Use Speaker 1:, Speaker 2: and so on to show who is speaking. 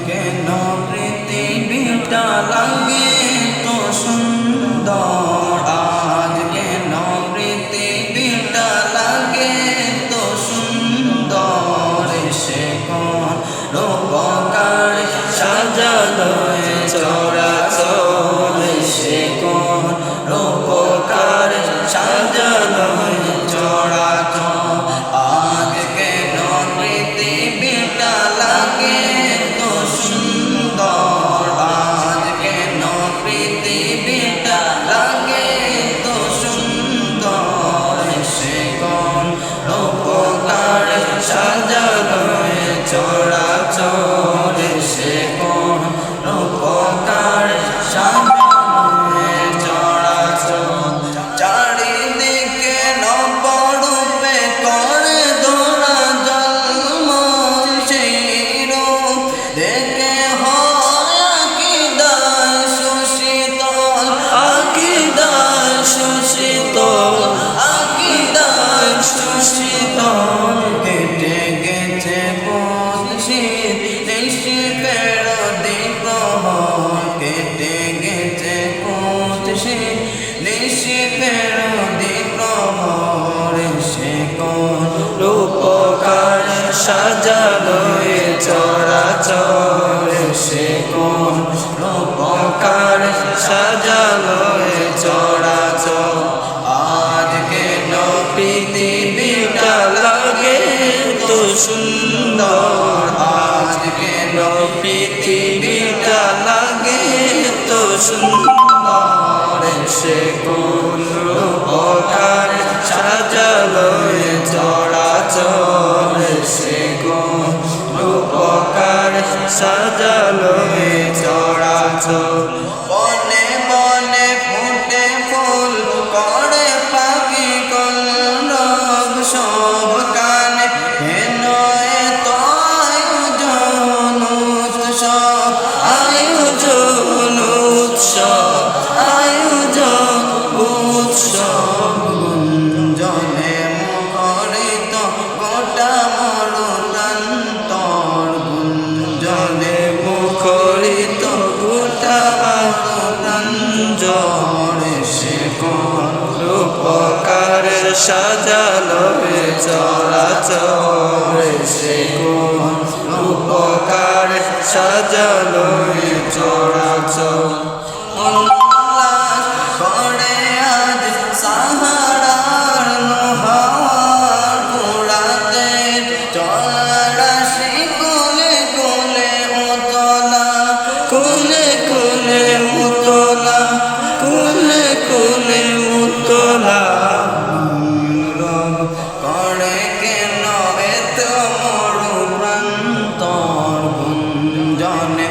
Speaker 1: কেন পৃথিবীটা লাগে তো সুন্দর, আজ কেন পৃথিবীটা লাগে তো সুন্দর, সে কোন রূপকার সাজালো চরাচর, সে কোন রূপকার সাজালো চরাচর, আজ কেন পৃথিবীটা লাগে তো সুন্দর, আজ কেন পৃথিবীটা লাগে তো সুন্দর, সে কোন রূপকার সাজালো চরাচর, সে কোন রূপকার সাজালো চরাচর, চারিদিকে নবরূপে করে ধরা জন্ম, সেই রূপ দেখে হয় আকিদায় সুশীতল, আকিদায় সুশীতল, আকিদায় সুশীতল, কেটে গেছে শীত নিশীথের দ্বিপ্রহর, কেটে গেছে শীত নিশীথের দ্বিপ্রহর, সে কোন রূপকার সাজালো চরাচর, সে কোন রূপকার সাজালো চরাচর, আজ কেন পৃথিবীটা লাগে তো সুন্দর, আজ কেন পৃথিবীটা লাগে তো সুন্দর, সে কোন রূপকার সাজালো চরাচর, সে কোন রূপকার সাজালো চরাচর, বনে বনে ফুটে ফুল করে পাখি কলরব, সব কানে হেন এত আয়োজন উৎসব, আয়োজন উৎসব, আয়োজন উৎসব, গুঞ্জনে মুখরিত গোটা মরুদান্তর, গুঞ্জনে মুখরিত গোটা মরুদান্তর, সে কোন রূপকার সাজালো চরাচর, সে কোন রূপকার সাজালো চরাচর, করে আজ সাহারার লোহার পোড়াতে চরাশি কোলে কোলে উতলা, কোলে কোলে উতলা, কোলে কোলে উতলা, করে কেন এত মরু প্রান্তর, গুঞ্জনে